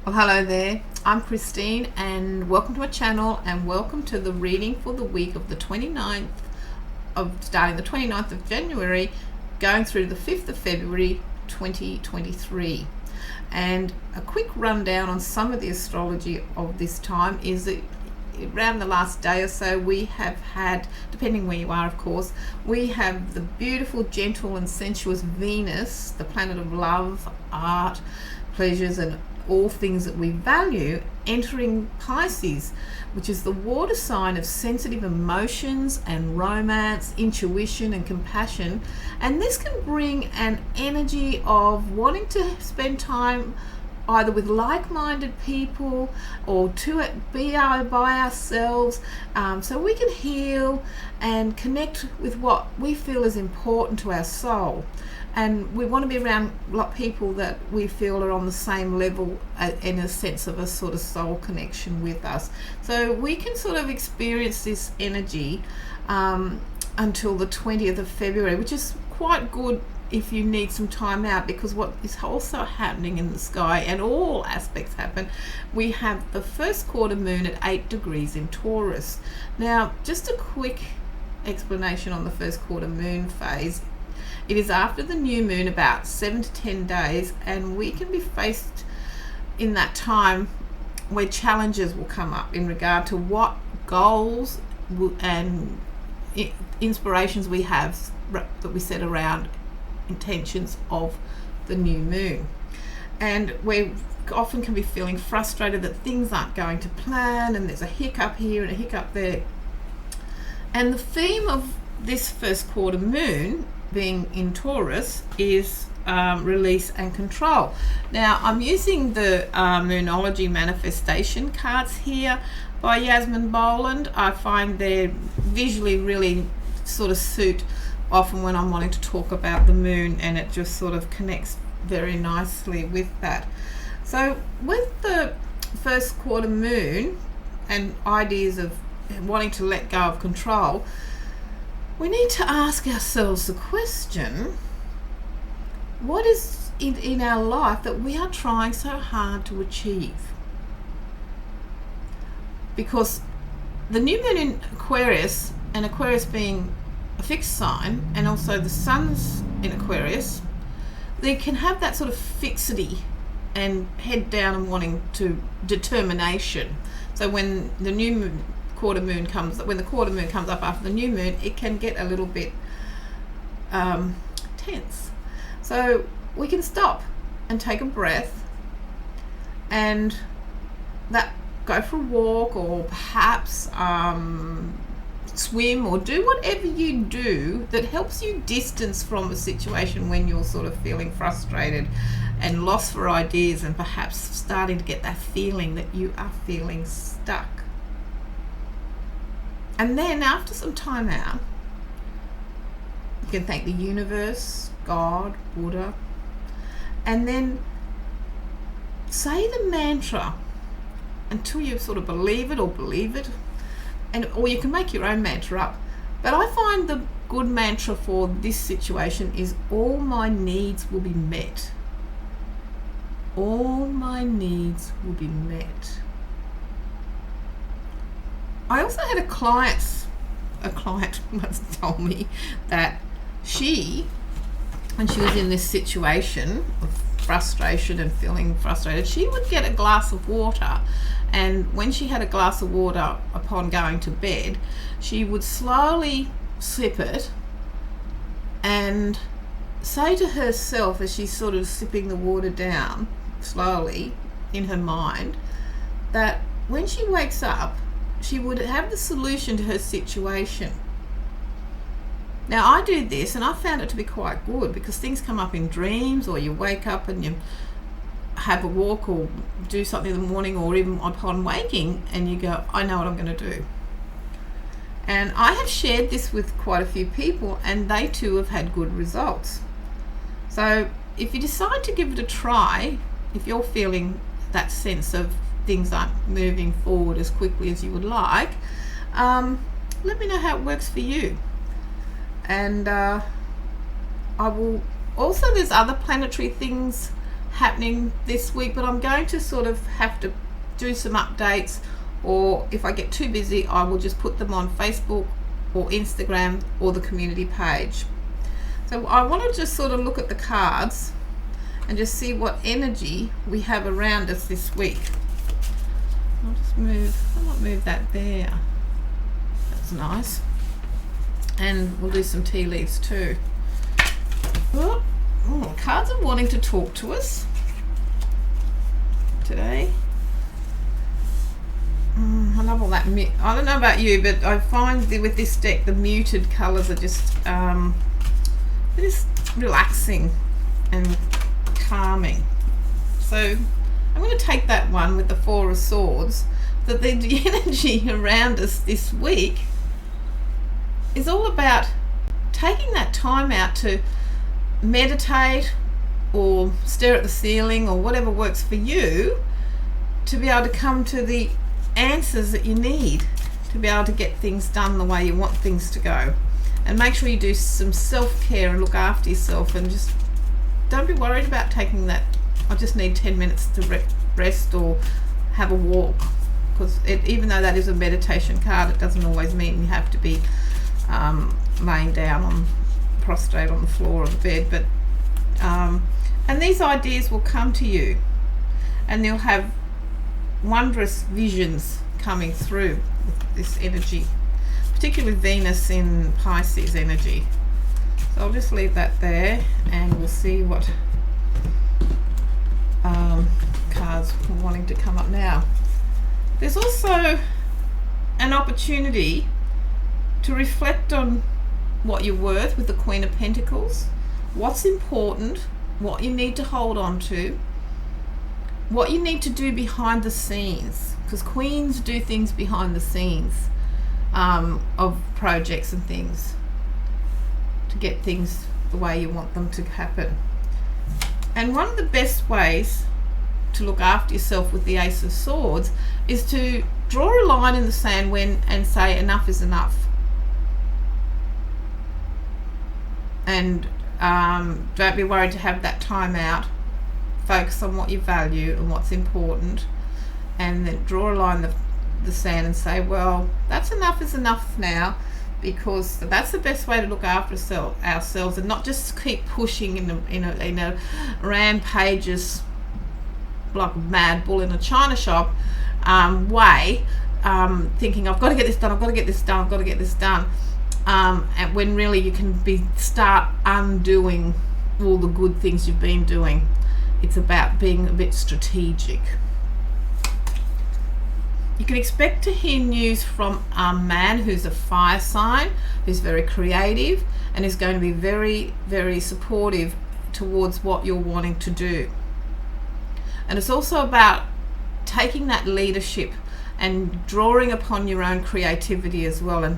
Well, hello there. I'm Christine and welcome to my channel and welcome to the reading for the week of starting the 29th of January going through the 5th of February 2023. And a quick rundown on some of the astrology of this time is that around the last day or so we have had, depending where you are of course, we have the beautiful, gentle and sensuous Venus, the planet of love, art, pleasures and all things that we value, entering Pisces, which is the water sign of sensitive emotions and romance, intuition and compassion. And this can bring an energy of wanting to spend time either with like-minded people or to be by ourselves, so we can heal and connect with what we feel is important to our soul. And we want to be around people that we feel are on the same level in a sense of a sort of soul connection with us. So we can sort of experience this energy until the 20th of February, which is quite good if you need some time out, because what is also happening in the sky, and all aspects happen, we have the first quarter moon at 8 degrees in Taurus. Now, just a quick explanation on the first quarter moon phase. It is after the new moon, about 7 to 10 days, and we can be faced in that time where challenges will come up in regard to what goals and inspirations we have that we set around intentions of the new moon. And we often can be feeling frustrated that things aren't going to plan, and there's a hiccup here and a hiccup there. And the theme of this first quarter moon being in Taurus is release and control. Now, I'm using the Moonology manifestation cards here by Jasmin Boland. I find they visually really sort of suit often when I'm wanting to talk about the moon, and it just sort of connects very nicely with that. So with the first quarter moon and ideas of wanting to let go of control, we need to ask ourselves the question, what is in our life that we are trying so hard to achieve? Because the new moon in Aquarius, and Aquarius being a fixed sign, and also the sun's in Aquarius, they can have that sort of fixity and head down and wanting to determination. So when the quarter moon comes up after the new moon, it can get a little bit tense. So we can stop and take a breath and go for a walk, or perhaps swim, or do whatever you do that helps you distance from a situation when you're sort of feeling frustrated and lost for ideas, and perhaps starting to get that feeling that you are feeling stuck. And then after some time out, you can thank the universe, God, Buddha, and then say the mantra until you sort of believe it, or you can make your own mantra up. But I find the good mantra for this situation is, all my needs will be met. All my needs will be met. I also had a client once told me that when she was in this situation of frustration and feeling frustrated, she would get a glass of water, and when she had a glass of water upon going to bed, she would slowly sip it and say to herself, as she's sort of sipping the water down slowly in her mind, that when she wakes up, she would have the solution to her situation. Now, I do this and I found it to be quite good, because things come up in dreams, or you wake up and you have a walk or do something in the morning, or even upon waking, and you go, I know what I'm going to do. And I have shared this with quite a few people, and they too have had good results. So if you decide to give it a try, if you're feeling that sense of things aren't moving forward as quickly as you would like, let me know how it works for you. And I will also, there's other planetary things happening this week, but I'm going to sort of have to do some updates, or if I get too busy, I will just put them on Facebook or Instagram or the community page. So I want to just sort of look at the cards and just see what energy we have around us this week. I'll just move that there. That's nice. And we'll do some tea leaves too. Oh, cards are wanting to talk to us today. I love all that. I don't know about you, but I find that with this deck, the muted colours are just relaxing and calming. So I'm going to take that one with the Four of Swords, that the energy around us this week is all about taking that time out to meditate or stare at the ceiling or whatever works for you, to be able to come to the answers that you need to be able to get things done the way you want things to go. And make sure you do some self-care and look after yourself, and just don't be worried about taking that, I just need 10 minutes to rest or have a walk, because even though that is a meditation card, it doesn't always mean you have to be laying down prostrate on the floor of the bed. But and these ideas will come to you, and you'll have wondrous visions coming through with this energy, particularly with Venus in Pisces energy. So I'll just leave that there, and we'll see what cards are wanting to come up now. There's also an opportunity to reflect on what you're worth with the Queen of Pentacles, what's important, what you need to hold on to, what you need to do behind the scenes, because queens do things behind the scenes of projects and things to get things the way you want them to happen. And one of the best ways to look after yourself with the Ace of Swords is to draw a line in the sand and say enough is enough. And don't be worried to have that time out. Focus on what you value and what's important, and then draw a line in the sand and say, well, that's enough is enough now, because that's the best way to look after ourselves, and not just keep pushing in a rampages like a mad bull in a china shop way, thinking I've got to get this done, I've got to get this done, I've got to get this done. And when really you can start undoing all the good things you've been doing. It's about being a bit strategic. You can expect to hear news from a man who's a fire sign, who's very creative, and is going to be very, very supportive towards what you're wanting to do. And it's also about taking that leadership and drawing upon your own creativity as well, and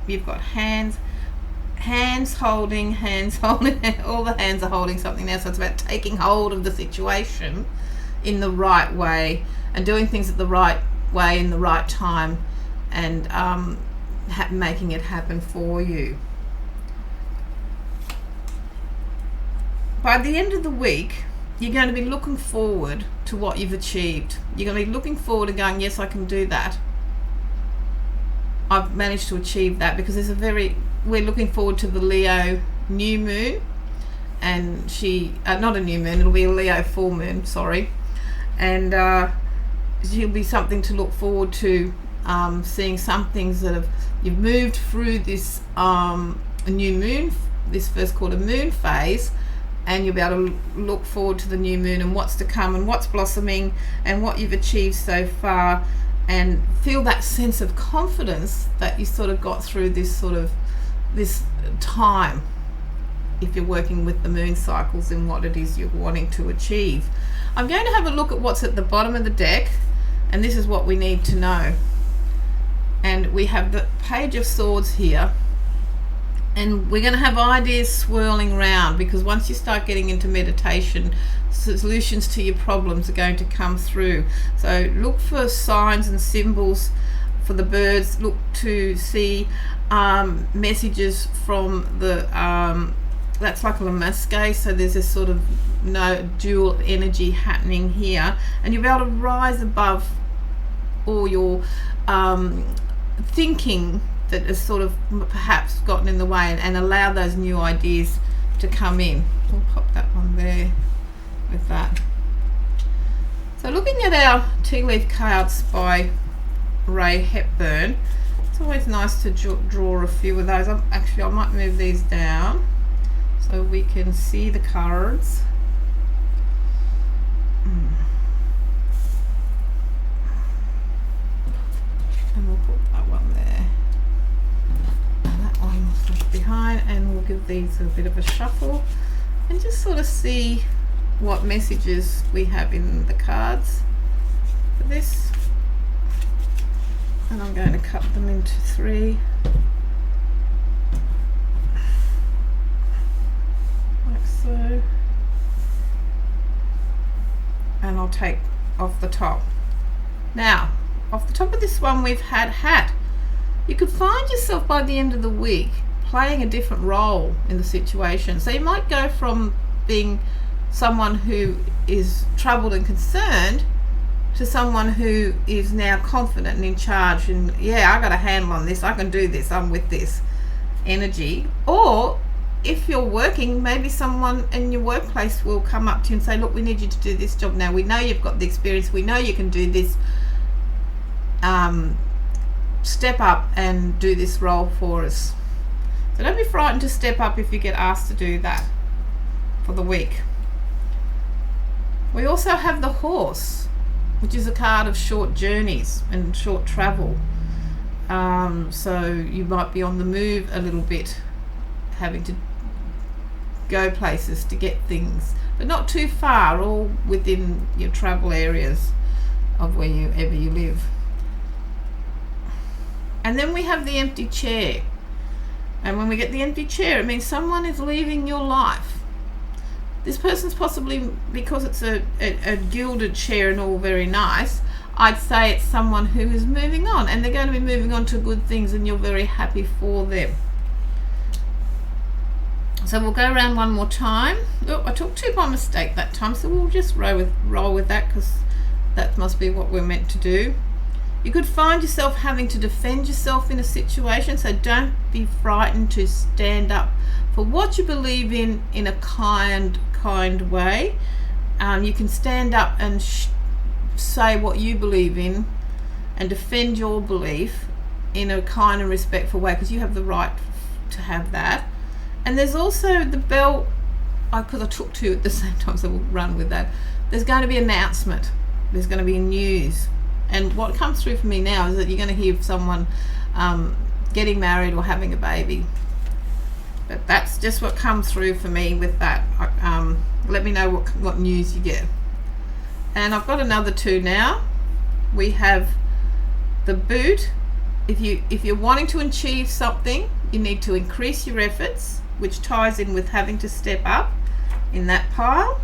you've got hands holding, all the hands are holding something now. So it's about taking hold of the situation in the right way and doing things at the right way in the right time, and making it happen for you. By the end of the week, you're going to be looking forward to what you've achieved. You're going to be looking forward and going, yes, I can do that. I've managed to achieve that, because we're looking forward to the Leo new moon, and not a new moon, it'll be a Leo full moon, sorry, and it'll be something to look forward to, seeing some things that you've moved through this new moon, this first quarter moon phase, and you'll be able to look forward to the new moon and what's to come and what's blossoming and what you've achieved so far, and feel that sense of confidence that you sort of got through this time, if you're working with the moon cycles and what it is you're wanting to achieve. I'm going to have a look at what's at the bottom of the deck, and this is what we need to know. And we have the Page of Swords here, and we're going to have ideas swirling around, because once you start getting into meditation, solutions to your problems are going to come through. So look for signs and symbols for the birds. Look to see messages from the that's like a Lamaske, so there's this sort of no dual energy happening here, and you'll be able to rise above all your thinking that has sort of perhaps gotten in the way, and allow those new ideas to come in. We'll pop that one there with that. So looking at our tea leaf cards by Ray Hepburn, it's always nice to draw a few of those. Actually, I might move these down so we can see the cards. And we'll put that one there. And that one left behind, and we'll give these a bit of a shuffle and just sort of see what messages we have in the cards for this. And I'm going to cut them into 3. Like so. And I'll take off the top. Now, off the top of this one we've had hat. You could find yourself by the end of the week playing a different role in the situation. So you might go from being someone who is troubled and concerned to someone who is now confident and in charge, and yeah, I got a handle on this, I can do this, I'm with this energy. Or if you're working, maybe someone in your workplace will come up to you and say, look, we need you to do this job now, we know you've got the experience, we know you can do this, step up and do this role for us. So don't be frightened to step up if you get asked to do that for the week. We also have the horse, which is a card of short journeys and short travel. So you might be on the move a little bit, having to go places to get things, but not too far, all within your travel areas of wherever you live. And then we have the empty chair. And when we get the empty chair, it means someone is leaving your life. This person's possibly, because it's a gilded chair and all very nice, I'd say it's someone who is moving on, and they're going to be moving on to good things, and you're very happy for them. So we'll go around one more time. Oh, I took 2 by mistake that time, so we'll just roll with that, because that must be what we're meant to do. You could find yourself having to defend yourself in a situation, so don't be frightened to stand up for what you believe in a kind way. You can stand up and say what you believe in and defend your belief in a kind and respectful way, because you have the right to have that. And there's also the bell, because I took 2 at the same time, so we'll run with that. There's going to be an announcement, there's going to be news, and what comes through for me now is that you're going to hear someone getting married or having a baby. But that's just what comes through for me with that. Let me know what news you get. And I've got another 2 now. We have the boot. If you're wanting to achieve something, you need to increase your efforts, which ties in with having to step up in that pile.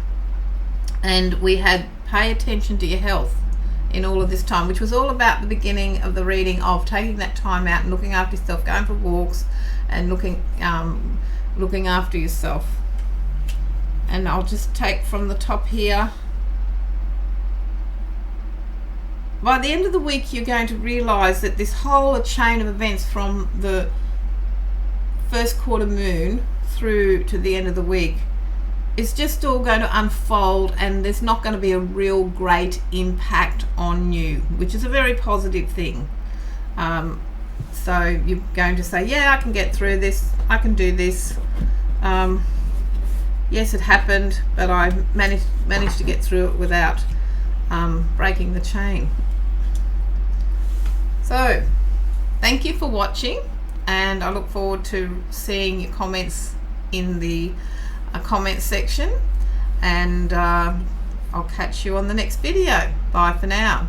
And we had pay attention to your health in all of this time, which was all about the beginning of the reading of taking that time out and looking after yourself, going for walks and looking after yourself. And I'll just take from the top here. By the end of the week, you're going to realize that this whole chain of events from the first quarter moon through to the end of the week is just all going to unfold, and there's not going to be a real great impact on you, which is a very positive thing. So you're going to say, yeah, I can get through this, I can do this. Yes, it happened, but I managed to get through it without breaking the chain. So thank you for watching, and I look forward to seeing your comments in the comment section, and I'll catch you on the next video. Bye for now.